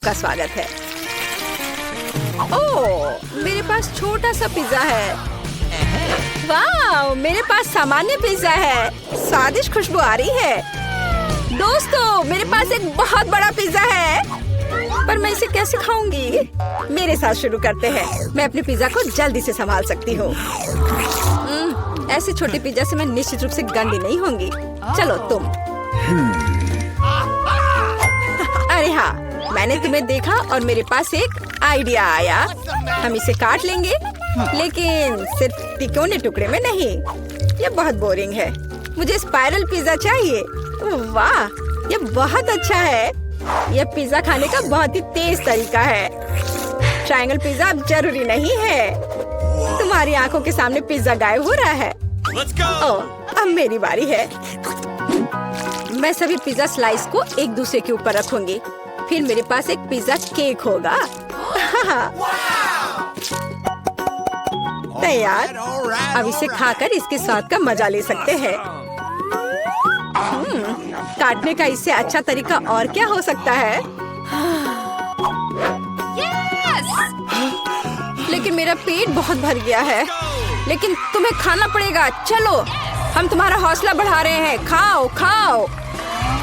का स्वागत है। ओह, मेरे पास छोटा सा पिज्जा है। वाह, मेरे पास सामान्य पिज्जा है। स्वादिष्ट खुशबू आ रही है। दोस्तों, मेरे पास एक बहुत बड़ा पिज्जा है, पर मैं इसे कैसे खाऊंगी? मेरे साथ शुरू करते हैं। मैं अपने पिज्जा को जल्दी से संभाल सकती हूँ। ऐसे छोटे पिज्जा से मैं निश्चित रूप से गंदी नहीं होंगी। चलो तुम। अरे हाँ, मैंने तुम्हें देखा और मेरे पास एक आइडिया आया। हम इसे काट लेंगे, लेकिन सिर्फ तिकोने टुकड़े में नहीं। ये बहुत बोरिंग है। मुझे स्पाइरल पिज्जा चाहिए। वाह, ये बहुत अच्छा है। यह पिज्जा खाने का बहुत ही तेज तरीका है। ट्रायंगल पिज्जा अब जरूरी नहीं है। तुम्हारी आंखों के सामने पिज्जा गायब हो रहा है। ओह, अब मेरी बारी है। मैं सभी पिज्जा स्लाइस को एक दूसरे के ऊपर रखूंगी। फिर मेरे पास एक पिज्जा केक होगा। तैयार। अब इसे खाकर इसके स्वाद का मजा ले सकते हैं। काटने का इससे अच्छा तरीका और क्या हो सकता है? लेकिन मेरा पेट बहुत भर गया है। लेकिन तुम्हें खाना पड़ेगा। चलो, हम तुम्हारा हौसला बढ़ा रहे हैं। खाओ खाओ।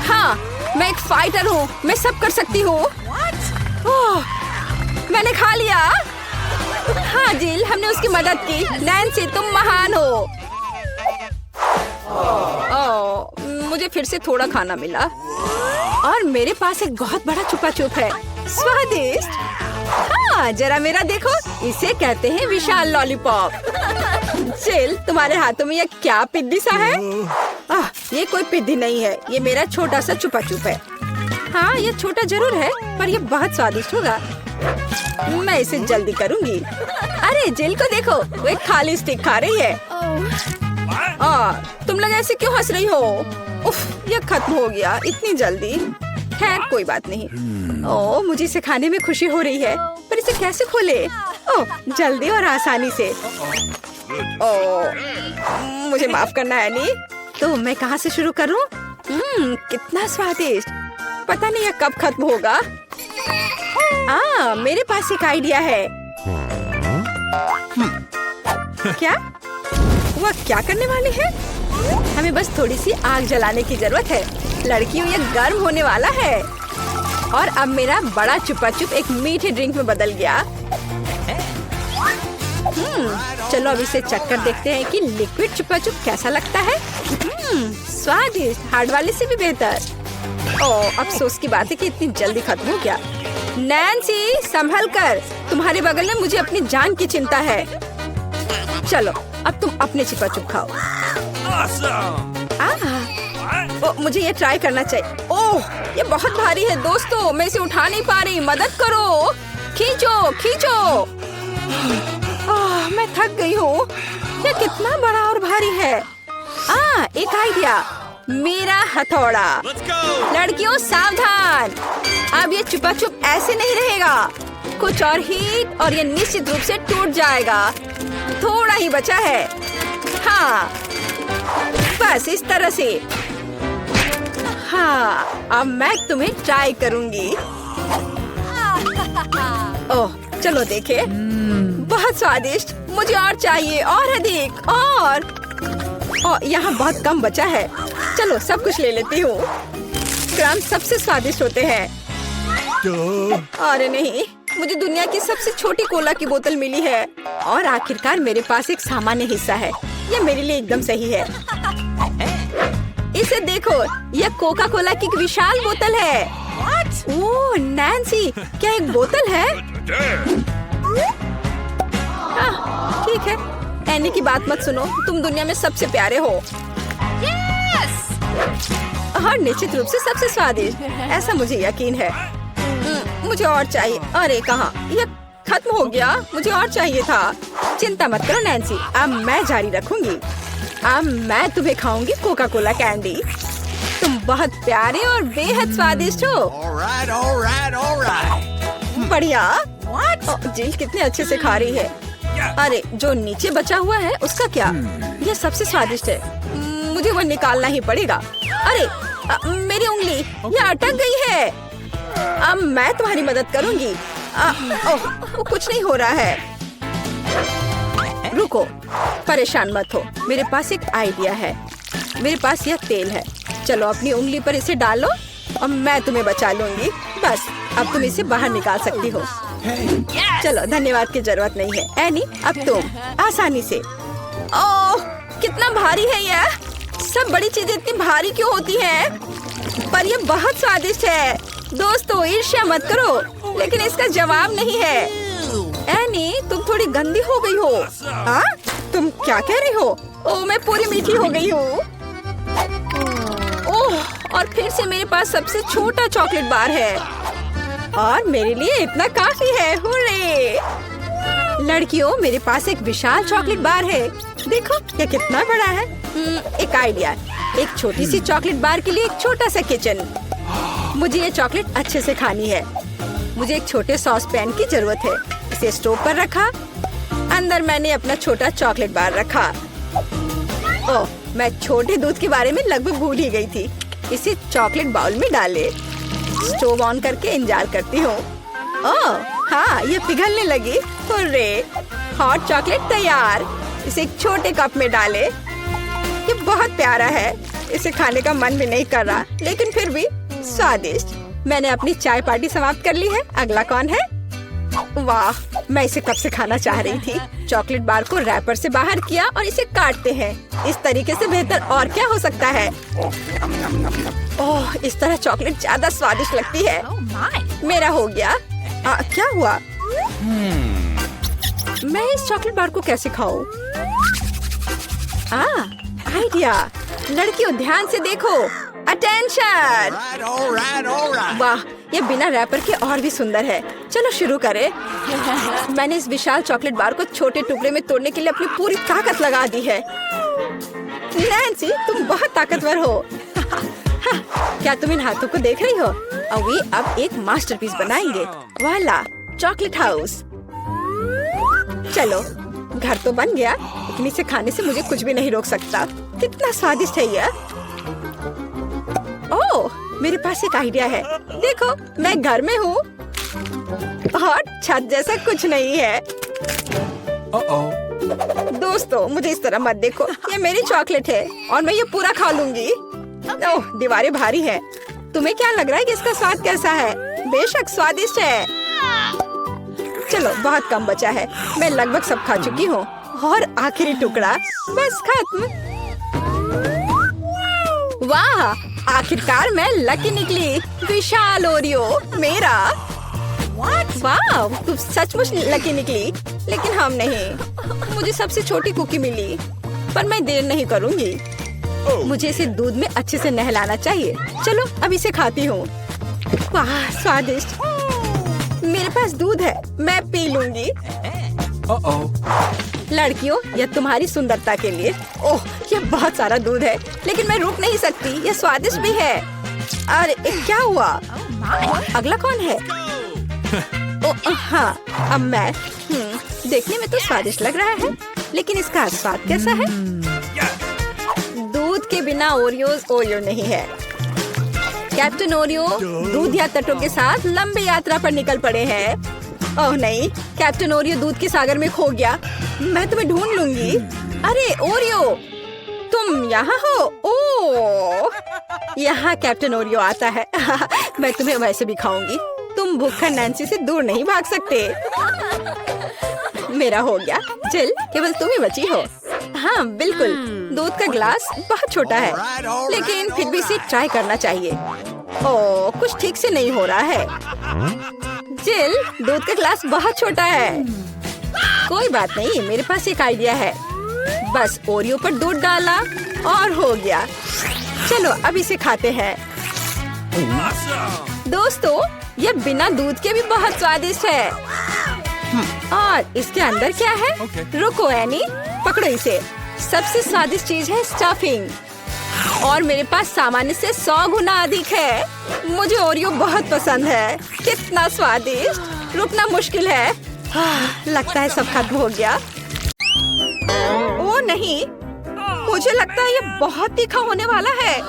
हाँ, मैं एक फाइटर हूँ। मैं सब कर सकती हूँ। मैंने खा लिया। हाँ जिल, हमने उसकी मदद की। नैन्सी, तुम महान हो। मुझे फिर से थोड़ा खाना मिला और मेरे पास एक बहुत बड़ा छुपा छुप है। स्वादिष्ट। हाँ, जरा मेरा देखो। इसे कहते हैं विशाल लॉलीपॉप। जिल, तुम्हारे हाथों में यह क्या पिद्दी सा है? ये कोई पिद्दी नहीं है। ये मेरा छोटा सा छुपा छुप है। हाँ, ये छोटा जरूर है, पर ये बहुत स्वादिष्ट होगा। मैं इसे जल्दी करूंगी। अरे जिल को देखो, वो एक खाली स्टिक खा रही है। तुम लोग ऐसे क्यों हंस रही हो? उफ, ये खत्म हो गया इतनी जल्दी। खैर, कोई बात नहीं। मुझे इसे खाने में खुशी हो रही है, पर इसे कैसे खोले? जल्दी और आसानी से। मुझे माफ करना एनी। तो मैं कहाँ से शुरू करूँ? कितना स्वादिष्ट। पता नहीं यह कब खत्म होगा। मेरे पास एक आइडिया है। क्या? वह क्या करने वाली है? हमें बस थोड़ी सी आग जलाने की जरूरत है। लड़कियों, ये गर्म होने वाला है। और अब मेरा बड़ा छुपा छुप एक मीठे ड्रिंक में बदल गया। चलो अब इसे चक्कर देखते हैं कि लिक्विड छुपा छुप कैसा लगता है। स्वादिष्ट, हार्ड वाले से भी बेहतर। अफसोस की बात है कि इतनी जल्दी खत्म हो गया। नैन्सी, संभल कर। तुम्हारे बगल में मुझे अपनी जान की चिंता है। चलो, अब तुम अपने छुपा छुप खाओ। मुझे ये ट्राई करना चाहिए। ये बहुत भारी है दोस्तों, मैं इसे उठा नहीं पा रही। मदद करो। खींचो खींचो। मैं थक गई हूँ। ये कितना बड़ा और भारी है। एक आइडिया। मेरा हथौड़ा। लड़कियों, सावधान। अब ये छुपा छुप ऐसे नहीं रहेगा। कुछ और हीट और ये निश्चित रूप से टूट जाएगा। थोड़ा ही बचा है। हाँ, बस इस तरह से। हाँ, अब मैं तुम्हें ट्राई करूंगी। चलो देखे। बहुत स्वादिष्ट। मुझे और चाहिए, और अधिक। और यहाँ बहुत कम बचा है। चलो सब कुछ ले लेती हूँ। क्रंच सबसे स्वादिष्ट होते हैं। अरे नहीं, मुझे दुनिया की सबसे छोटी कोला की बोतल मिली है। और आखिरकार मेरे पास एक सामान्य हिस्सा है। यह मेरे लिए एकदम सही है। इसे देखो, यह कोका कोला की एक विशाल बोतल है। ओह नैन्सी, क्या एक बोतल है? ठीक है, एनी की बात मत सुनो। तुम दुनिया में सबसे प्यारे हो। और निश्चित रूप से सबसे स्वादिष्ट, ऐसा मुझे यकीन है। मुझे और चाहिए। अरे कहाँ, यह खत्म हो गया। मुझे और चाहिए था। चिंता मत करो नैन्सी, अब मैं जारी रखूंगी। अब मैं तुम्हें खाऊंगी कोका कोला कैंडी। तुम बहुत प्यारे और बेहद स्वादिष्ट हो। बढ़िया। जिल कितने अच्छे से खा रही है। अरे जो नीचे बचा हुआ है उसका क्या? यह सबसे स्वादिष्ट है। मुझे वो निकालना ही पड़ेगा। अरे मेरी उंगली, यह अटक गई है। अब मैं तुम्हारी मदद करूंगी। ओह, वो कुछ नहीं हो रहा है। रुको, परेशान मत हो, मेरे पास एक आइडिया है। मेरे पास यह तेल है, चलो अपनी उंगली पर इसे डालो और मैं तुम्हें बचा लूंगी। बस अब तुम इसे बाहर निकाल सकती हो। चलो, धन्यवाद की जरूरत नहीं है। एनी, अब तुम आसानी से। ओह, कितना भारी है यह। सब बड़ी चीजें इतनी भारी क्यों होती हैं? पर यह बहुत स्वादिष्ट है। दोस्तों, ईर्ष्या मत करो, लेकिन इसका जवाब नहीं है। एनी, तुम थोड़ी गंदी हो गई हो। हाँ? तुम क्या कह रही हो? ओह, मैं पूरी मीठी हो गई हूँ। ओह, और फिर से मेरे पास सबसे छोटा चॉकलेट बार है और मेरे लिए इतना काफी है। हुर्रे! लड़कियों, मेरे पास एक विशाल चॉकलेट बार है। देखो, यह कितना बड़ा है। एक आइडिया, एक छोटी सी चॉकलेट बार के लिए एक छोटा सा किचन। मुझे ये चॉकलेट अच्छे से खानी है। मुझे एक छोटे सॉस पैन की जरूरत है। इसे स्टोव पर रखा, अंदर मैंने अपना छोटा चॉकलेट बार रखा। ओह, मैं छोटे दूध के बारे में लगभग भूल ही गई थी। इसे चॉकलेट बाउल में डाले, स्टोव ऑन करके इंतजार करती हूँ। ओह हाँ, ये पिघलने लगी। हुर्रे! हॉट चॉकलेट तैयार। इसे एक छोटे कप में डाले। ये बहुत प्यारा है, इसे खाने का मन भी नहीं कर रहा, लेकिन फिर भी स्वादिष्ट। मैंने अपनी चाय पार्टी समाप्त कर ली है। अगला कौन है? वाह, मैं इसे कब से खाना चाह रही थी। चॉकलेट बार को रैपर से बाहर किया और इसे काटते हैं। इस तरीके से बेहतर और क्या हो सकता है? ओह, इस तरह चॉकलेट ज्यादा स्वादिष्ट लगती है। मेरा हो गया। क्या हुआ? मैं इस चॉकलेट बार को कैसे खाऊं? आइडिया। लड़कियों, ध्यान से देखो। अटेंशन! वाह, ये बिना रैपर के और भी सुंदर है। चलो शुरू करें। मैंने इस विशाल चॉकलेट बार को छोटे टुकड़े में तोड़ने के लिए अपनी पूरी ताकत लगा दी है। नैन्सी, तुम बहुत ताकतवर हो। क्या तुम इन हाथों को देख रही हो? वे अब एक मास्टरपीस बनाएंगे। वाला, चॉकलेट हाउस। चलो, घर तो बन गया, लेकिन इसे खाने से मुझे कुछ भी नहीं रोक सकता। कितना स्वादिष्ट है यह। ओह, मेरे पास एक आइडिया है। देखो, मैं घर में हूँ और छत जैसा कुछ नहीं है। दोस्तों, मुझे इस तरह मत देखो। ये मेरी चॉकलेट है और मैं ये पूरा खा लूंगी। ओह, दीवारें भारी है। तुम्हें क्या लग रहा है कि इसका स्वाद कैसा है? बेशक स्वादिष्ट है। चलो, बहुत कम बचा है। मैं लगभग सब खा चुकी हूँ और आखिरी टुकड़ा बस खत्म। वाह, आखिरकार मैं लकी निकली। विशाल ओरियो मेरा। वाह, तुम सचमुच लकी निकली, लेकिन हम नहीं। मुझे सबसे छोटी कुकी मिली, पर मैं देर नहीं करूँगी। मुझे इसे दूध में अच्छे से नहलाना चाहिए। चलो, अब इसे खाती हूँ। वाह, स्वादिष्ट। मेरे पास दूध है, मैं पी लूंगी। लड़कियों, यह तुम्हारी सुंदरता के लिए। ओह, यह बहुत सारा दूध है, लेकिन मैं रुक नहीं सकती। यह स्वादिष्ट भी है। अरे, क्या हुआ? अगला कौन है? ओह हाँ, अब मैं। देखने में तो स्वादिष्ट लग रहा है, लेकिन इसका स्वाद कैसा है? दूध के बिना ओरियो नहीं है। कैप्टन ओरियो दूध या तटों के साथ लंबी यात्रा पर निकल पड़े हैं। ओह नहीं, कैप्टन ओरियो दूध के सागर में खो गया। मैं तुम्हें ढूंढ लूंगी। अरे ओरियो, तुम यहाँ हो? ओह, यहाँ कैप्टन ओरियो आता है। मैं तुम्हें वैसे भी खाऊंगी। तुम भूखा नैन्सी से दूर नहीं भाग सकते। मेरा हो गया। जिल, केवल तुम ही बची हो। हाँ बिल्कुल, दूध का ग्लास बहुत छोटा है, लेकिन फिर भी इसे ट्राई करना चाहिए। ओह, कुछ ठीक से नहीं हो रहा है। जिल, दूध का ग्लास बहुत छोटा है। कोई बात नहीं, मेरे पास एक आइडिया है। बस ओरियो पर दूध डाला और हो गया। चलो, अब इसे खाते हैं। दोस्तों, ये बिना दूध के भी बहुत स्वादिष्ट है। और इसके अंदर क्या है? रुको एनी, पकड़ो इसे। सबसे स्वादिष्ट चीज है स्टफिंग, और मेरे पास सामान्य से 100 गुना अधिक है। मुझे ओरियो बहुत पसंद है। कितना स्वादिष्ट, रुकना मुश्किल है। लगता है सब खत्म हो गया। ओ नहीं, मुझे लगता है ये बहुत तीखा होने वाला है।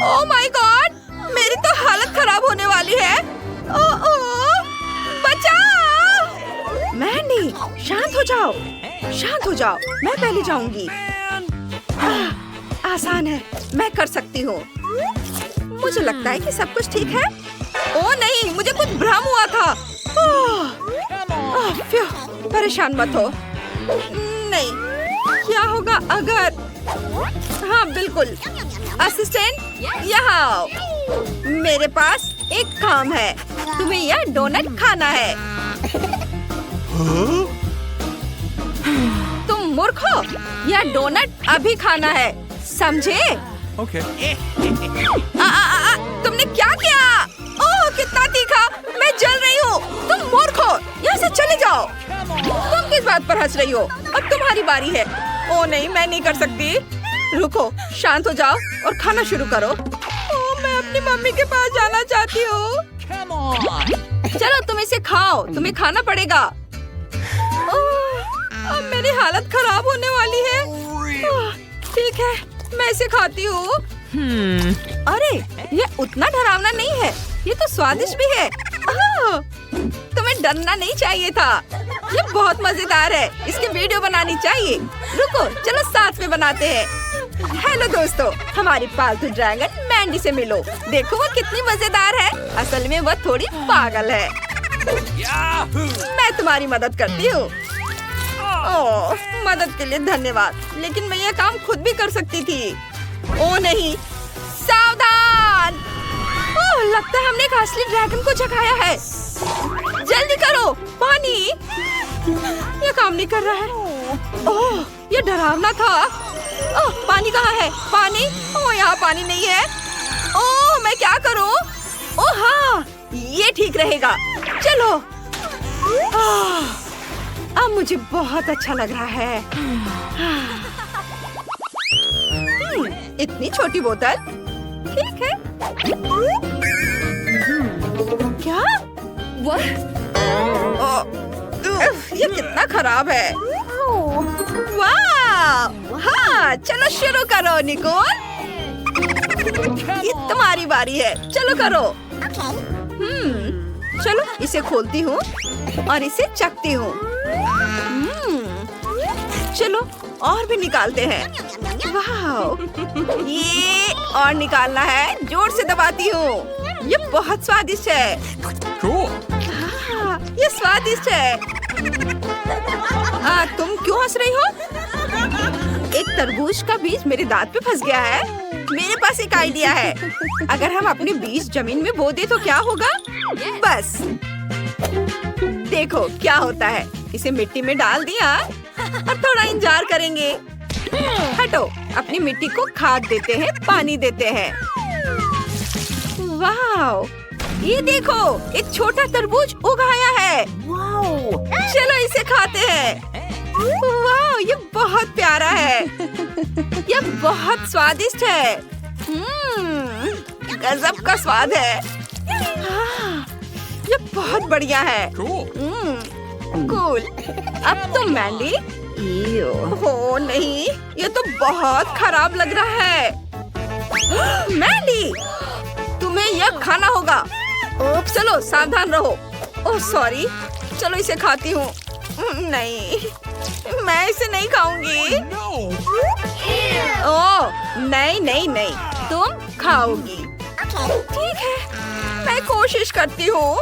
ओह माय गॉड, मेरी तो हालत खराब होने वाली है। बचाओ! मैंडी, शांत हो जाओ, शांत हो जाओ। मैं पहले जाऊंगी। आसान है, मैं कर सकती हूँ। मुझे लगता है कि सब कुछ ठीक है। ओ नहीं, मुझे कुछ भ्रम हुआ था। परेशान मत हो। नहीं, क्या होगा अगर... हाँ बिल्कुल। असिस्टेंट, यहाँ आओ। मेरे पास एक काम है। तुम्हें यह डोनट खाना है। तुम मूर्ख हो। यह डोनट अभी खाना है, समझे? Okay. तुमने क्या किया? ओह, कितना तीखा! मैं जल रही हूँ। तुम मूर्ख हो। यहाँ से चले जाओ। तुम किस बात पर हंस रही हो? अब तुम्हारी बारी है। ओह नहीं, मैं नहीं कर सकती। रुको, शांत हो जाओ और खाना शुरू करो। ओह, मैं अपनी मम्मी के पास जाना चाहती हूँ। चलो तुम इसे खाओ, तुम्हें खाना पड़ेगा। अब मेरी हालत खराब होने वाली है। ठीक है, मैं इसे खाती हूँ। अरे, ये उतना डरावना नहीं है। ये तो स्वादिष्ट भी है। तुम्हें डरना नहीं चाहिए था। ये बहुत मजेदार है। इसकी वीडियो बनानी चाहिए। रुको, चलो साथ में बनाते हैं। हेलो दोस्तों, हमारी पालतू ड्रैगन मैंडी से मिलो। देखो वो कितनी मजेदार है। असल में वह थोड़ी पागल है। मैं तुम्हारी मदद करती हूँ। ओह, मदद के लिए धन्यवाद, लेकिन मैं यह काम खुद भी कर सकती थी। ओह नहीं, सावधान! ओह, लगता है हमने एक असली ड्रैगन को जगाया है। जल्दी करो, पानी! यह काम नहीं कर रहा है। ओह, यह डरावना था। ओह, पानी कहाँ है? पानी? ओह, यहाँ पानी नहीं है। ओह, मैं क्या करूँ? ओह हाँ, ये ठीक रहेगा। चलो। अब मुझे बहुत अच्छा लग रहा है। इतनी छोटी बोतल, ठीक है। क्या? ये कितना खराब है। वाह! हाँ, चलो शुरू करो निकोल। ये तुम्हारी बारी है, चलो करो। चलो इसे खोलती हूँ और इसे चखती हूँ। चलो और भी निकालते हैं। वाह! ये और निकालना है। जोर से दबाती हूँ। ये बहुत स्वादिष्ट है। हाँ, ये स्वादिष्ट है। तुम क्यों हंस रही हो? एक तरबूज का बीज मेरे दांत पे फंस गया है। मेरे पास एक आइडिया है। अगर हम अपने बीज जमीन में बो दे तो क्या होगा? बस देखो क्या होता है। इसे मिट्टी में डाल दिया और थोड़ा इंतजार करेंगे। हटो, अपनी मिट्टी को खाद देते हैं, पानी देते हैं। वाह! ये देखो, एक छोटा तरबूज उग आया है। चलो इसे खाते हैं। वाह, ये बहुत प्यारा है। ये बहुत स्वादिष्ट है। गजब का स्वाद है। ये बहुत बढ़िया है। कूल। अब तो मैंडी। हो नहीं, ये तो बहुत खराब लग रहा है। मैंडी, तुम्हें यह खाना होगा। ओह, चलो सावधान रहो। ओह सॉरी, चलो इसे खाती हूँ। नहीं, मैं इसे नहीं खाऊंगी। ओह नहीं नहीं नहीं, तुम खाओगी। ठीक है, मैं कोशिश करती हूँ।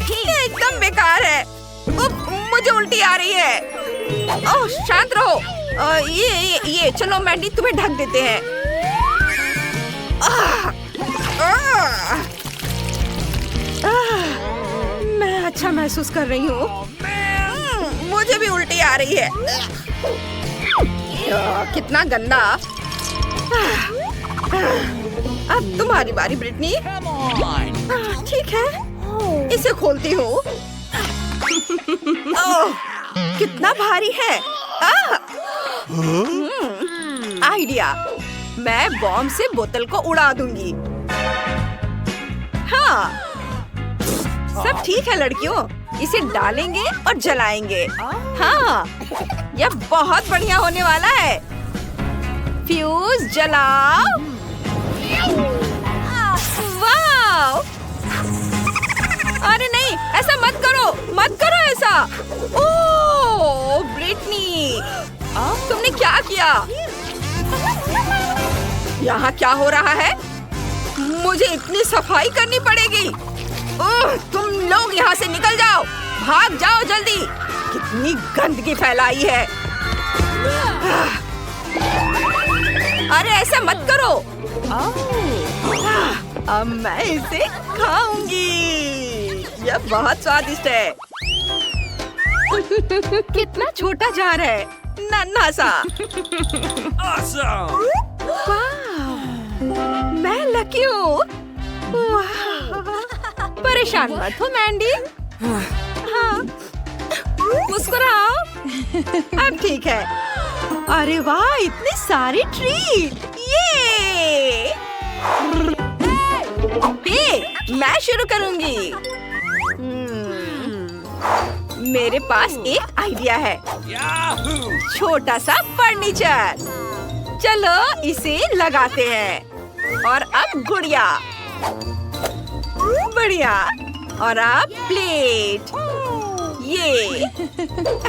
ये एकदम बेकार है। मुझे उल्टी आ रही है। ओह शांत रहो। ये चलो मैंडी, तुम्हें ढक देते हैं। मैं अच्छा महसूस कर रही हूँ। मुझे भी उल्टी आ रही है। कितना गंदा। अब तुम्हारी बारी ब्रिटनी। ठीक है, इसे खोलती हूँ। ओह, कितना भारी है। आइडिया, मैं बॉम्ब से बोतल को उड़ा दूंगी। हाँ, सब ठीक है लड़कियों। इसे डालेंगे और जलाएंगे। हाँ, यह बहुत बढ़िया होने वाला है। फ्यूज जलाओ। वाव! अरे नहीं, ऐसा मत करो ऐसा। ओह ब्रिटनी, तुमने क्या किया? यहाँ क्या हो रहा है? मुझे इतनी सफाई करनी पड़ेगी। ओह, तुम लोग यहाँ से निकल जाओ, भाग जाओ जल्दी। कितनी गंदगी फैलाई है। अरे ऐसा मत करो। अब मैं इसे खाऊंगी। यह बहुत स्वादिष्ट है। कितना छोटा जार है, नन्हा सा। Awesome! मैं लकी हूँ। परेशान मत हो मैंडी। हाँ, मुस्कुराओ। अब ठीक है। अरे वाह, इतनी सारी ट्रीट। ये मैं शुरू करूंगी। मेरे पास एक आइडिया है। Yahoo! छोटा सा फर्नीचर। चलो इसे लगाते हैं। और अब गुड़िया। बढ़िया। और अब प्लेट। ये।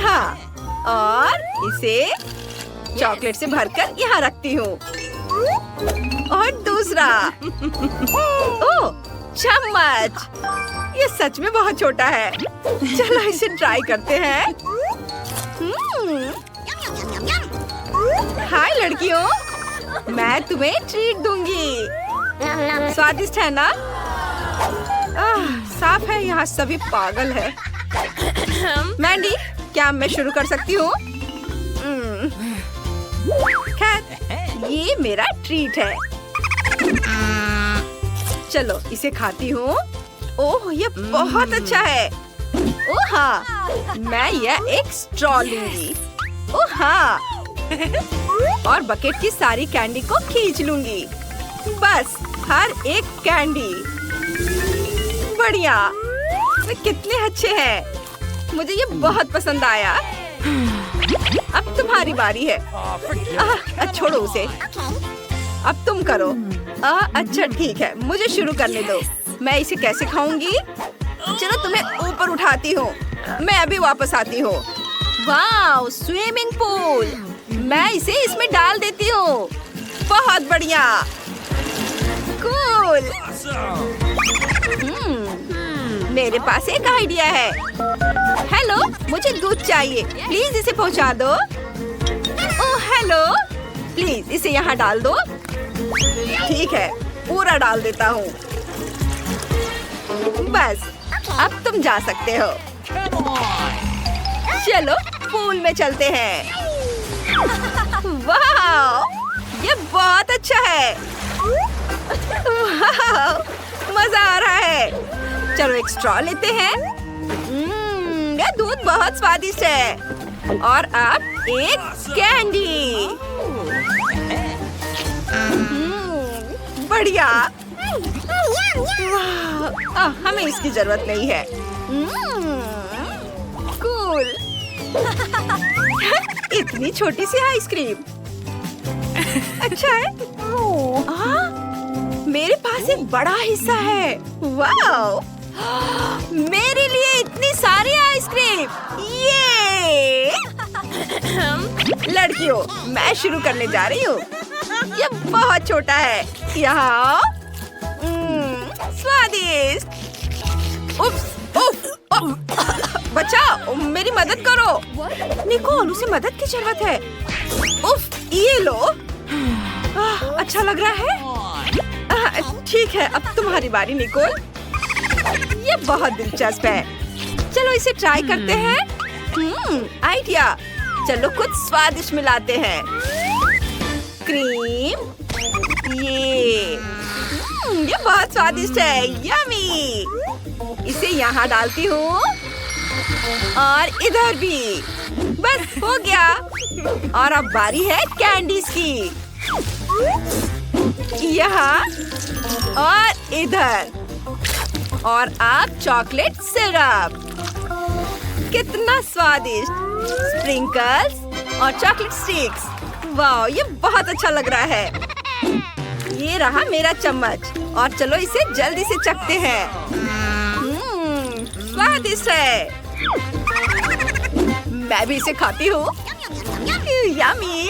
हाँ, और इसे चॉकलेट से भरकर यहाँ रखती हूँ। और दूसरा। ओह, चम्मच। ये सच में बहुत छोटा है। चलो इसे ट्राई करते हैं। हाय लड़कियों, मैं तुम्हें ट्रीट दूंगी। स्वादिष्ट है ना? साफ है, यहाँ सभी पागल है। मैंडी, क्या मैं शुरू कर सकती हूँ? खैर, ये मेरा ट्रीट है। चलो इसे खाती हूँ। ओह, ये बहुत अच्छा है। ओह हाँ, मैं यह एक स्ट्रॉ लूंगी। ओह हाँ, और बकेट की सारी कैंडी को खींच लूंगी। बस हर एक कैंडी। बढ़िया, वे कितने अच्छे हैं। मुझे ये बहुत पसंद आया। अब तुम्हारी बारी है। छोड़ो उसे। अब तुम करो। अच्छा ठीक है, मुझे शुरू करने दो। मैं इसे कैसे खाऊंगी? चलो तुम्हें ऊपर उठाती हूँ। मैं अभी वापस आती हूँ। वाह, स्विमिंग पूल। मैं इसे इसमें डाल देती हूँ। बहुत बढ़िया। कूल। मेरे पास एक आइडिया है। हेलो, मुझे दूध चाहिए। प्लीज इसे पहुँचा दो। ओह हेलो, प्लीज इसे यहाँ डाल दो। ठीक है, पूरा डाल देता हूँ। बस, अब तुम जा सकते हो। चलो पूल में चलते हैं। वाह, ये बहुत अच्छा है। वाह, मजा आ रहा है। चलो एक स्ट्रॉ लेते हैं। ये दूध बहुत स्वादिष्ट है। और अब एक कैंडी। बढ़िया। वाह, हमें इसकी जरूरत नहीं है। कूल। इतनी छोटी सी आइसक्रीम। अच्छा है। मेरे पास एक बड़ा हिस्सा है। वाह, मेरे लिए इतनी सारी आइसक्रीम। ये लड़कियों, मैं शुरू करने जा रही हूँ। ये बहुत छोटा है। यहाँ स्वादिष्ट। उफ्स, उफ, बचाओ, मेरी मदद करो। निकोल, उसे मदद की जरूरत है। उफ, ये लो। अच्छा लग रहा है। ठीक है, अब तुम्हारी बारी निकोल। ये बहुत दिलचस्प है। चलो इसे ट्राई करते हैं। आइडिया। चलो कुछ स्वादिष्ट मिलाते हैं। क्रीम। ये बहुत स्वादिष्ट है। यमी। इसे यहाँ डालती हूँ और इधर भी। बस हो गया। और अब बारी है कैंडीज की। यहाँ और इधर। और अब चॉकलेट सिरप। कितना स्वादिष्ट। स्प्रिंकल्स और चॉकलेट स्टिक्स। वाह, ये बहुत अच्छा लग रहा है। ये रहा मेरा चम्मच और चलो इसे जल्दी से चखते हैं। स्वादिष्ट है। मैं भी इसे खाती हूँ। यम्मी।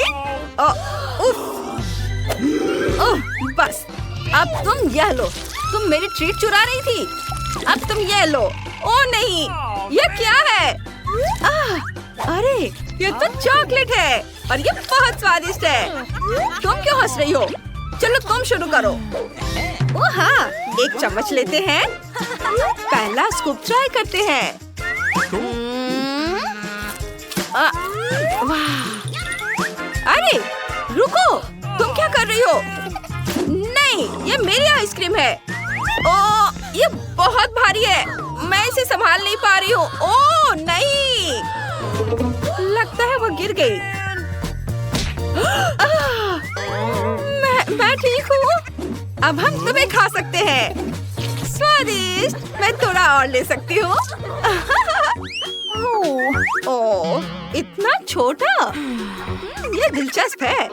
बस अब तुम यह लो। तुम मेरी ट्रीट चुरा रही थी। अब तुम ये लो। ओ नहीं, ये क्या है? अरे ये तो चॉकलेट है और ये बहुत स्वादिष्ट है। तुम क्यों हंस रही हो? चलो तुम शुरू करो। ओ हाँ, एक चम्मच लेते हैं। पहला स्कूप ट्राई करते हैं। वाह! अरे रुको, तुम क्या कर रही हो? नहीं, ये मेरी आइसक्रीम है। ओ, ये बहुत भारी है। मैं इसे संभाल नहीं पा रही हूँ। ओ नहीं, लगता है वो गिर गई। मैं ठीक हूँ। अब हम तुम्हें खा सकते हैं। स्वादिष्ट। मैं थोड़ा और ले सकती हूँ। ओह, इतना छोटा। ये दिलचस्प है।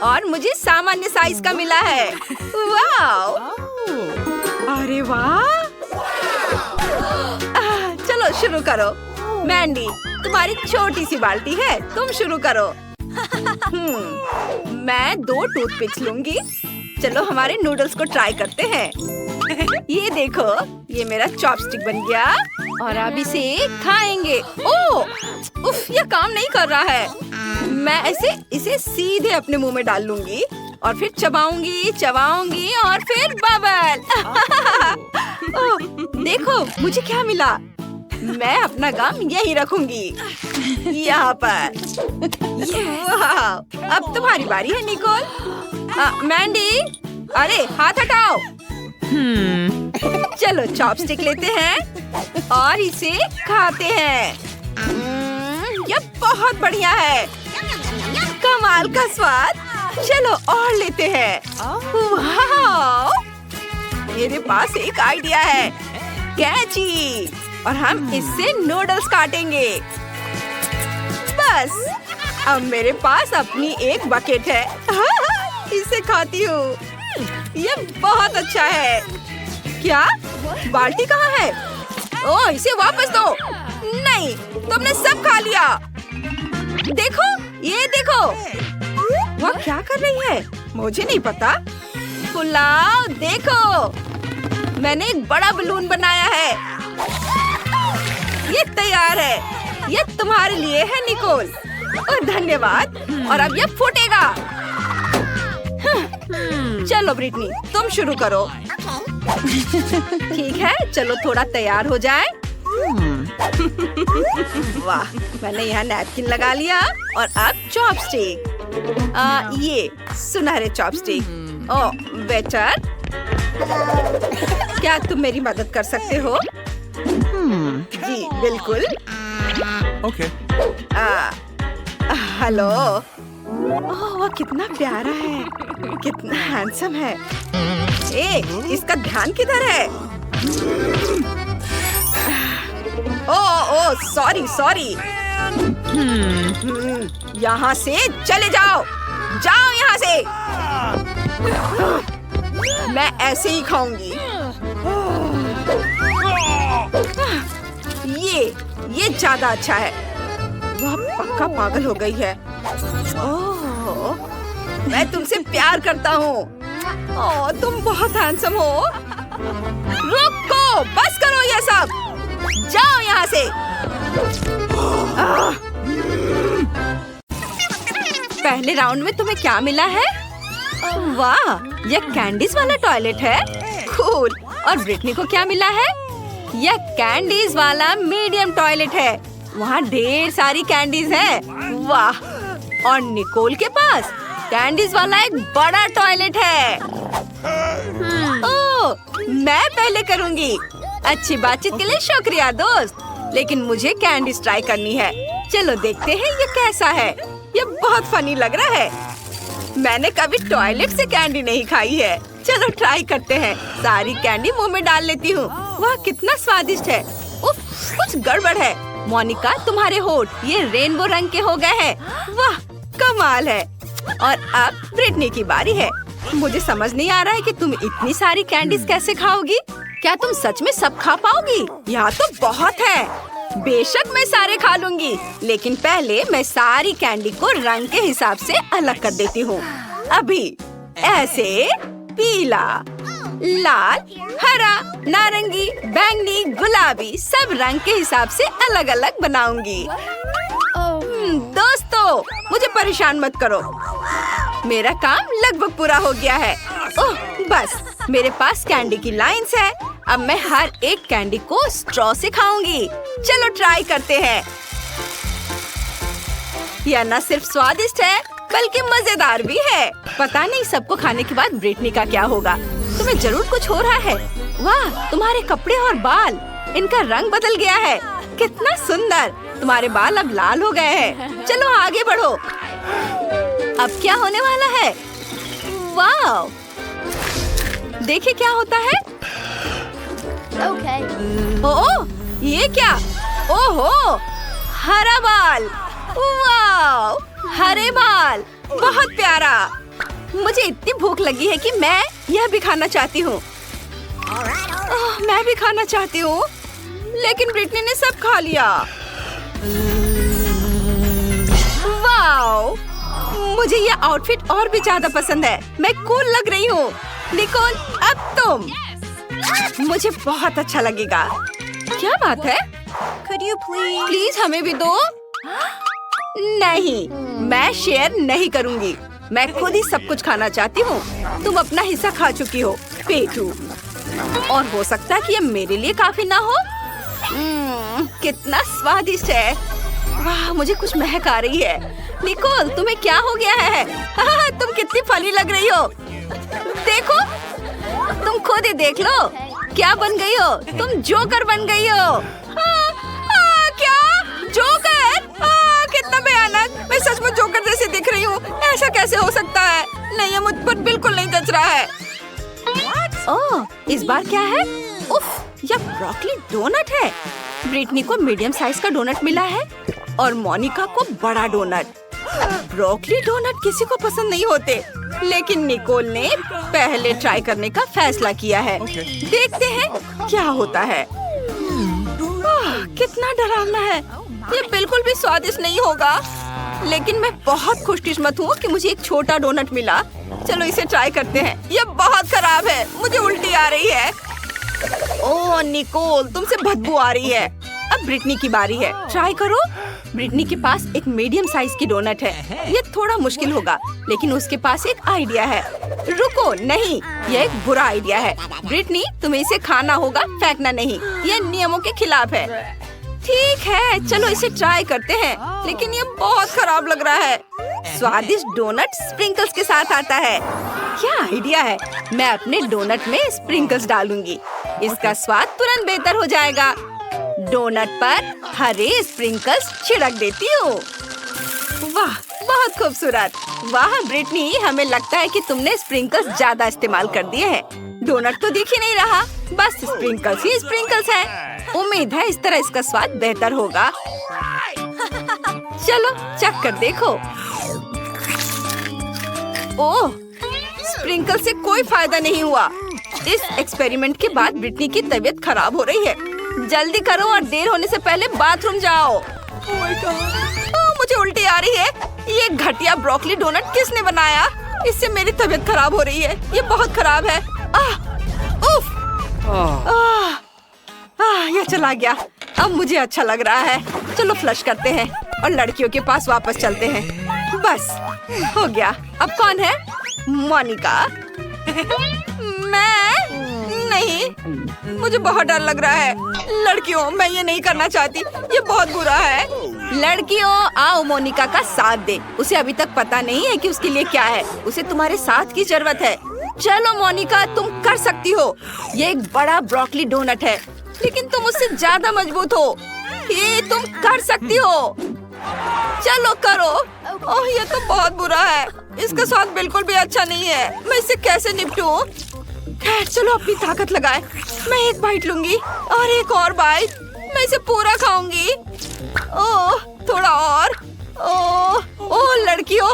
और मुझे सामान्य साइज का मिला है। वाह! अरे वाह! चलो शुरू करो। मैंडी, तुम्हारी छोटी सी बाल्टी है, तुम शुरू करो। मैं 2 टूथपिक्स लूंगी। चलो हमारे नूडल्स को ट्राई करते हैं। ये देखो, ये मेरा चॉपस्टिक बन गया और अब इसे खाएंगे। ओह, उफ, ये काम नहीं कर रहा है। मैं इसे सीधे अपने मुंह में डाल लूंगी और फिर चबाऊंगी और फिर बबल। ओह, देखो मुझे क्या मिला। मैं अपना गम यहीं रखूंगी, यहाँ पर। वाह! अब तुम्हारी बारी है निकोल। मैंडी, अरे हाथ हटाओ। चलो चॉपस्टिक लेते हैं और इसे खाते हैं। ये बहुत बढ़िया है। कमाल का स्वाद। चलो और लेते हैं। वाह! मेरे पास एक आइडिया है। कैची, और हम इससे नूडल्स काटेंगे। बस अब मेरे पास अपनी एक बकेट है। इसे खाती हूँ। ये बहुत अच्छा है। क्या? बाल्टी कहाँ है? ओह, इसे वापस दो। नहीं, तुमने सब खा लिया। देखो, ये देखो। वह क्या कर रही है? मुझे नहीं पता। पुलाव, देखो, मैंने एक बड़ा बलून बनाया है। ये तैयार है। ये तुम्हारे लिए है निकोल। और धन्यवाद। और अब ये फूटेगा। चलो ब्रिटनी, तुम शुरू करो। ठीक है, चलो थोड़ा तैयार हो जाए। वाह, मैंने यहाँ नैपकिन लगा लिया और अब चॉपस्टिक। ये सुनहरे चॉपस्टिक। ओह वेटर, क्या तुम मेरी मदद कर सकते हो? जी बिल्कुल। ओके। हेलो। ओह, वह कितना प्यारा है, कितना हैंडसम है। इसका ध्यान किधर है? Oh sorry. यहाँ से चले जाओ यहाँ से। मैं ऐसे ही खाऊंगी। ये ज्यादा अच्छा है। वह पक्का पागल हो गई है। ओह, मैं तुमसे प्यार करता हूँ। ओह, तुम बहुत हैंडसम हो। रुको, बस करो ये सब। जाओ यहाँ से। पहले राउंड में तुम्हें क्या मिला है? वाह, यह कैंडीज वाला टॉयलेट है। कूल। और ब्रिटनी को क्या मिला है? यह कैंडीज वाला मीडियम टॉयलेट है। वहाँ ढेर सारी कैंडीज है। वाह। और निकोल के पास कैंडीज वाला एक बड़ा टॉयलेट है। ओह, मैं पहले करूँगी। अच्छी बातचीत के लिए शुक्रिया दोस्त, लेकिन मुझे कैंडीज ट्राई करनी है। चलो देखते हैं ये कैसा है। ये बहुत फनी लग रहा है। मैंने कभी टॉयलेट से कैंडी नहीं खाई है। चलो ट्राई करते हैं। सारी कैंडी मुंह में डाल लेती हूँ। वाह, कितना स्वादिष्ट है। उफ, कुछ गड़बड़ है। मोनिका, तुम्हारे होठ ये रेनबो रंग के हो गए हैं। वाह, कमाल है। और अब ब्रिटनी की बारी है। मुझे समझ नहीं आ रहा है कि तुम इतनी सारी कैंडीज कैसे खाओगी। क्या तुम सच में सब खा पाओगी? यहाँ तो बहुत है। बेशक मैं सारे खा लूंगी, लेकिन पहले मैं सारी कैंडी को रंग के हिसाब से अलग कर देती हूँ। अभी ऐसे पीला, लाल, हरा, नारंगी, बैंगनी, गुलाबी सब रंग के हिसाब से अलग अलग बनाऊंगी। दोस्तों, मुझे परेशान मत करो। मेरा काम लगभग पूरा हो गया है। ओह, बस मेरे पास कैंडी की लाइंस है। अब मैं हर एक कैंडी को स्ट्रॉ से खाऊंगी। चलो ट्राई करते हैं। यह न सिर्फ स्वादिष्ट है बल्कि मजेदार भी है। पता नहीं सबको खाने के बाद ब्रिटनी का क्या होगा। तुम्हें जरूर कुछ हो रहा है। वाह, तुम्हारे कपड़े और बाल, इनका रंग बदल गया है। कितना सुंदर। तुम्हारे बाल अब लाल हो गए हैं। चलो आगे बढ़ो। अब क्या होने वाला है? वाह, देखिए क्या होता है। ओह, ये क्या? ओहो, हरा बाल। वाह, हरे बाल, बहुत प्यारा। मुझे इतनी भूख लगी है कि मैं यह भी खाना चाहती हूँ। मैं भी खाना चाहती हूँ, लेकिन ब्रिटनी ने सब खा लिया। वाह, मुझे यह आउटफिट और भी ज्यादा पसंद है। मैं कूल लग रही हूँ। निकोल, अब तुम। मुझे बहुत अच्छा लगेगा। क्या बात है? प्लीज हमें भी दो। नहीं, मैं शेयर नहीं करूँगी। मैं खुद ही सब कुछ खाना चाहती हूँ। तुम अपना हिस्सा खा चुकी हो, पेटू। और हो सकता है कि ये मेरे लिए काफी ना हो। कितना स्वादिष्ट है। वाह, मुझे कुछ महक आ रही है। निकोल, तुम्हें क्या हो गया है? तुम कितनी फनी लग रही हो। देखो, तुम खुद ही देख लो। क्या बन गई हो? तुम जोकर बन गई हो। क्या? जोकर? कितना भयानक। मैं सच में जोकर जैसे दिख रही हूँ। ऐसा कैसे हो सकता है? नहीं, ये मुझ पर बिल्कुल नहीं जच रहा है। ओह, इस बार क्या है? उफ, यह ब्रोकली डोनट है। ब्रिटनी को मीडियम साइज का डोनट मिला है और मोनिका को बड़ा डोनट। ब्रोकली डोनट किसी को पसंद नहीं होते, लेकिन निकोल ने पहले ट्राई करने का फैसला किया है। देखते हैं क्या होता है। कितना डरावना है। ये बिल्कुल भी स्वादिष्ट नहीं होगा, लेकिन मैं बहुत खुशकिस्मत हूँ कि मुझे एक छोटा डोनट मिला। चलो इसे ट्राई करते हैं। ये बहुत खराब है। मुझे उल्टी आ रही है। ओह निकोल, तुमसे बदबू आ रही है। अब ब्रिटनी की बारी है। ट्राई करो। ब्रिटनी के पास एक मीडियम साइज की डोनट है। ये थोड़ा मुश्किल होगा, लेकिन उसके पास एक आइडिया है। रुको, नहीं, ये एक बुरा आइडिया है। ब्रिटनी, तुम्हें इसे खाना होगा, फेंकना नहीं। ये नियमों के खिलाफ है। ठीक है, चलो इसे ट्राई करते हैं, लेकिन ये बहुत खराब लग रहा है। स्वादिष्ट डोनट स्प्रिंकल्स के साथ आता है। क्या आइडिया है। मैं अपने डोनट में स्प्रिंकल्स डालूंगी। इसका स्वाद तुरंत बेहतर हो जाएगा। डोनट पर हरे स्प्रिंकल्स छिड़क देती हूँ। वाह, बहुत खूबसूरत। वाह ब्रिटनी, हमें लगता है कि तुमने स्प्रिंकल्स ज्यादा इस्तेमाल कर दिए हैं। डोनट तो दिख ही नहीं रहा, बस स्प्रिंकल्स ही स्प्रिंकल्स हैं। उम्मीद है इस तरह इसका स्वाद बेहतर होगा। चलो चख कर देखो। ओह, स्प्रिंकल से कोई फायदा नहीं हुआ। इस एक्सपेरिमेंट के बाद ब्रिटनी की तबीयत खराब हो रही है। जल्दी करो और देर होने से पहले बाथरूम जाओ। मुझे उल्टी आ रही है। ये घटिया ब्रोकली डोनट किसने बनाया? इससे मेरी तबीयत खराब हो रही है। ये बहुत खराब है। उफ, यह चला गया। अब मुझे अच्छा लग रहा है। चलो फ्लश करते हैं और लड़कियों के पास वापस चलते हैं। बस हो गया। अब कौन है? मोनिका। मैं नहीं, मुझे बहुत डर लग रहा है। लड़कियों, मैं ये नहीं करना चाहती। ये बहुत बुरा है। लड़कियों, आओ मोनिका का साथ दे। उसे अभी तक पता नहीं है कि उसके लिए क्या है। उसे तुम्हारे साथ की जरूरत है। चलो मोनिका, तुम कर सकती हो। ये एक बड़ा ब्रोकली डोनट है, लेकिन तुम उससे ज्यादा मजबूत हो। ये तुम कर सकती हो। चलो करो। ओह, ये तो बहुत बुरा है। इसका स्वाद बिल्कुल भी अच्छा नहीं है। मैं इससे कैसे निपटूं? खैर, चलो अपनी ताकत लगाए। मैं एक बाइट लूंगी और एक और बाइट। मैं इसे पूरा खाऊंगी। ओह, थोड़ा और। ओह लड़कियों,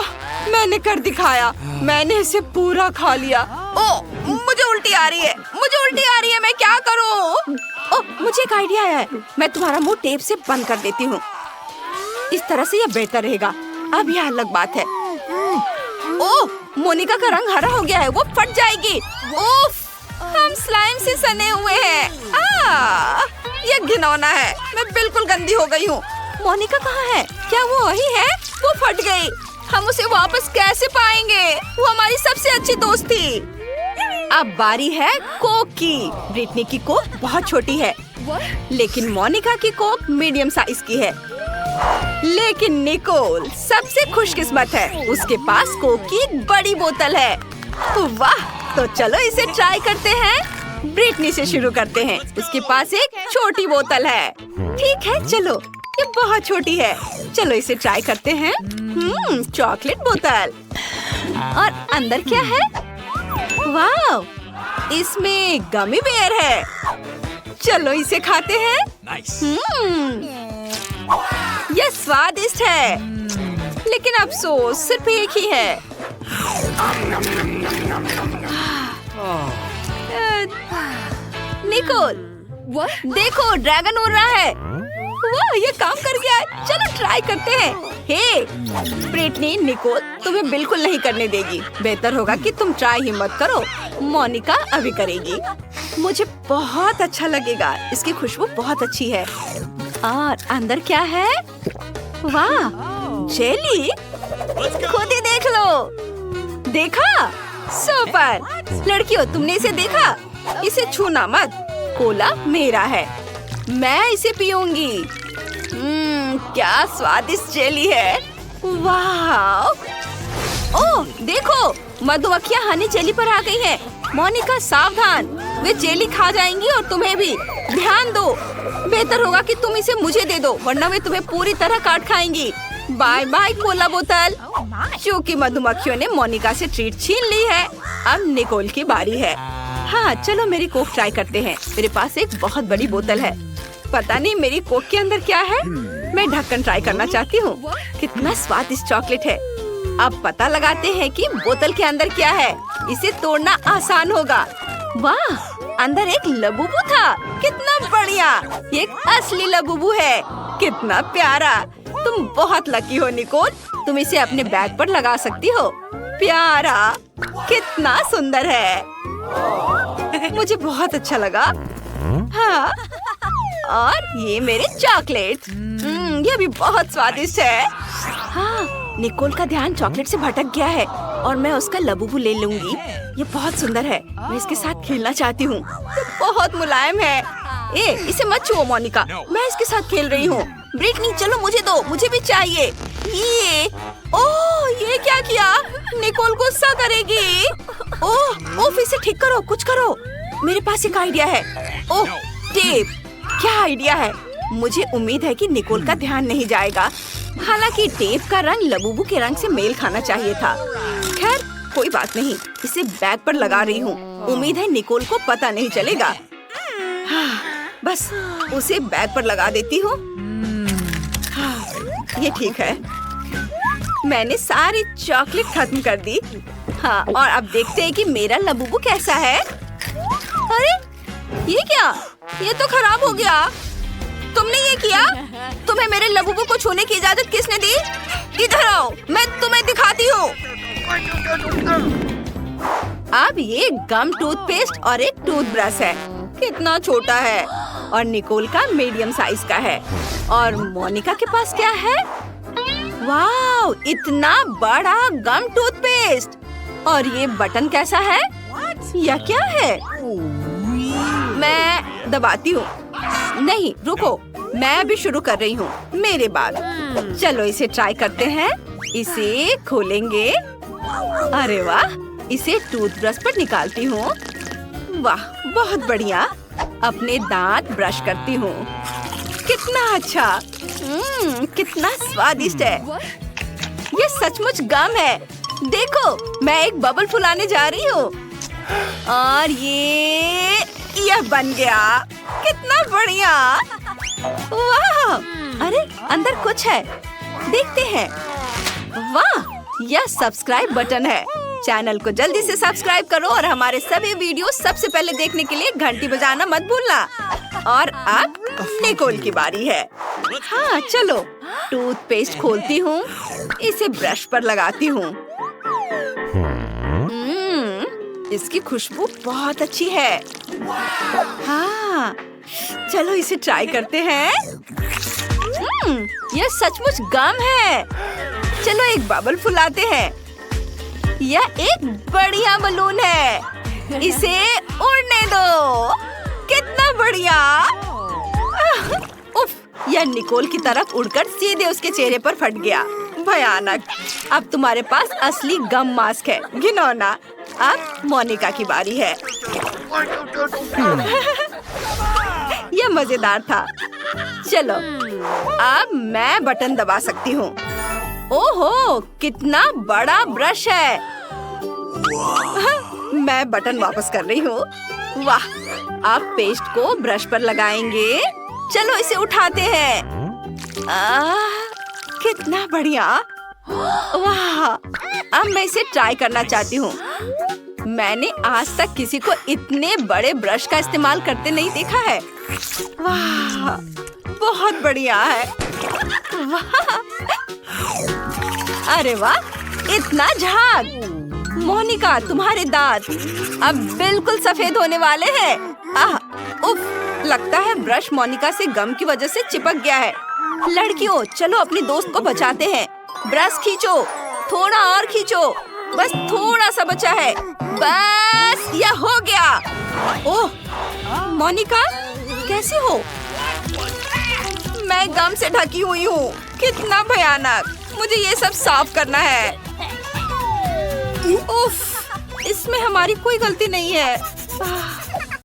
मैंने कर दिखाया। मैंने इसे पूरा खा लिया। ओ, मुझे उल्टी आ रही है। मैं क्या करूं? ओ, मुझे एक आइडिया है। मैं तुम्हारा मुंह टेप से बंद कर देती हूँ। इस तरह से यह बेहतर रहेगा। अब यह अलग बात है। ओह, मोनिका का रंग हरा हो गया है। वो फट जाएगी। उफ, हम स्लाइम से सने हुए हैं। ये घिनौना है। मैं बिल्कुल गंदी हो गई हूँ। मोनिका कहाँ है? क्या वो वही है? वो फट गई। हम उसे वापस कैसे पाएंगे? वो हमारी सबसे अच्छी दोस्त थी। अब बारी है कोक की। ब्रिटनी की कोक बहुत छोटी है, लेकिन मोनिका की कोक मीडियम साइज की है। लेकिन निकोल सबसे खुशकिस्मत है। उसके पास कोक की एक बड़ी बोतल है। वाह, तो चलो इसे ट्राई करते हैं। ब्रिटनी से शुरू करते हैं। उसके पास एक छोटी बोतल है। ठीक है, चलो, ये बहुत छोटी है। चलो इसे ट्राई करते हैं। चॉकलेट बोतल। और अंदर क्या है? वाह, इसमें गमी बेयर है। चलो इसे खाते हैं। यह स्वादिष्ट है, लेकिन अफसोस सिर्फ एक ही है। निकोल, देखो, ड्रैगन उड़ रहा है। वाह, ये काम कर गया। चलो ट्राई करते हैं। हे ब्रिटनी, निकोल तुम्हें बिल्कुल नहीं करने देगी। बेहतर होगा कि तुम ट्राई ही मत करो। मोनिका अभी करेगी। मुझे बहुत अच्छा लगेगा। इसकी खुशबू बहुत अच्छी है। और अंदर क्या है? वाह, जेली। खुद ही देख लो। देखा? सुपर। लड़कियों, तुमने इसे देखा? इसे छूना मत। कोला मेरा है। मैं इसे पीऊंगी। क्या स्वादिष्ट जेली है। वाह। ओह, देखो, मधुमक्खियाँ हनी जेली पर आ गई हैं। मोनिका सावधान, वे जेली खा जाएंगी और तुम्हें भी। ध्यान दो। बेहतर होगा कि तुम इसे मुझे दे दो, वरना वे तुम्हें पूरी तरह काट खाएंगी। बाय बाय कोला बोतल। क्योंकि मधुमक्खियों ने मोनिका से ट्रीट छीन ली है, अब निकोल की बारी है। हाँ, चलो मेरी कोक ट्राई करते हैं। मेरे पास एक बहुत बड़ी बोतल है। पता नहीं मेरी कोक के अंदर क्या है। मैं ढक्कन ट्राई करना चाहती हूँ। कितना स्वादिष्ट चॉकलेट है। अब पता लगाते हैं कि बोतल के अंदर क्या है। इसे तोड़ना आसान होगा। वाह, अंदर एक लबूबू था। कितना बढ़िया। ये एक असली लबूबू है। कितना प्यारा। तुम बहुत लकी हो निकोल। तुम इसे अपने बैग पर लगा सकती हो। प्यारा, कितना सुंदर है। मुझे बहुत अच्छा लगा। हाँ, और ये मेरे चॉकलेट। ये भी बहुत स्वादिष्ट है। हाँ, निकोल का ध्यान चॉकलेट से भटक गया है और मैं उसका लबूबू ले लूंगी। ये बहुत सुंदर है। मैं इसके साथ खेलना चाहती हूँ। ये बहुत मुलायम है। इसे मत छुओ मोनिका। मैं इसके साथ खेल रही हूँ। ब्रिटनी, चलो मुझे दो, मुझे भी चाहिए। ये क्या किया? निकोल गुस्सा करेगी। ओह, इसे ठीक करो, कुछ करो। मेरे पास एक आइडिया है। ओह, टेप। क्या आइडिया है। मुझे उम्मीद है कि निकोल का ध्यान नहीं जाएगा। हालांकि टेप का रंग लबूबू के रंग से मेल खाना चाहिए था। खैर, कोई बात नहीं। इसे बैग पर लगा रही हूँ। उम्मीद है निकोल को पता नहीं चलेगा। हाँ, बस उसे बैग पर लगा देती हूँ। हाँ, ये ठीक है। मैंने सारी चॉकलेट खत्म कर दी। हाँ, और अब देखते हैं कि मेरा लबूबू कैसा है। अरे, ये क्या? ये तो खराब हो गया। तुमने ये किया? तुम्हें मेरे लबूबू को छूने की इजाजत किसने दी? इधर आओ, मैं तुम्हें दिखाती हूँ। अब ये गम टूथपेस्ट और एक टूथब्रश है। कितना छोटा है। और निकोल का मीडियम साइज का है। और मोनिका के पास क्या है? वाव, इतना बड़ा गम टूथपेस्ट। और ये बटन कैसा है? यह क्या है? मैं दबाती हूँ। नहीं, रुको, मैं अभी शुरू कर रही हूँ। मेरे बाद। चलो इसे ट्राई करते हैं। इसे खोलेंगे। अरे वाह, इसे टूथब्रश पर निकालती हूँ। वाह, बहुत बढ़िया। अपने दांत ब्रश करती हूँ। कितना अच्छा। कितना स्वादिष्ट है। ये सचमुच गम है। देखो, मैं एक बबल फुलाने जा रही हूँ। और यह बन गया। कितना बढ़िया। वाह, अरे अंदर कुछ है। देखते हैं। वाह, यह सब्सक्राइब बटन है। चैनल को जल्दी से सब्सक्राइब करो और हमारे सभी वीडियो सबसे पहले देखने के लिए घंटी बजाना मत भूलना। और अब निकोल की बारी है। हाँ चलो, टूथपेस्ट खोलती हूँ, इसे ब्रश पर लगाती हूँ। इसकी खुशबू बहुत अच्छी है। हाँ चलो इसे ट्राई करते हैं। यह सचमुच गम है। चलो एक बबल फुलाते हैं। यह एक बढ़िया बलून है, इसे उड़ने दो। कितना बढ़िया। उफ, यह निकोल की तरफ उड़कर सीधे उसके चेहरे पर फट गया। भयानक। अब तुम्हारे पास असली गम मास्क है, घिनौना। अब मोनिका की बारी है। यह मजेदार था। चलो अब मैं बटन दबा सकती हूँ। ओहो, कितना बड़ा ब्रश है। मैं बटन वापस कर रही हूँ। वाह, अब पेस्ट को ब्रश पर लगाएंगे। चलो इसे उठाते हैं। कितना बढ़िया। वाह, अब मैं इसे ट्राई करना चाहती हूँ। मैंने आज तक किसी को इतने बड़े ब्रश का इस्तेमाल करते नहीं देखा है। वाह, बहुत बढ़िया है। वाह, अरे वाह, इतना झाग। मोनिका, तुम्हारे दांत अब बिल्कुल सफेद होने वाले हैं। उफ, लगता है ब्रश मोनिका से गम की वजह से चिपक गया है। लड़कियों, चलो अपनी दोस्त को बचाते हैं। ब्रश खींचो, थोड़ा और खींचो, बस थोड़ा सा बचा है। बस यह हो गया। ओह मोनिका, कैसी हो? मैं गम से ढकी हुई हूँ। कितना भयानक। मुझे ये सब साफ करना है। उफ, इसमें हमारी कोई गलती नहीं है।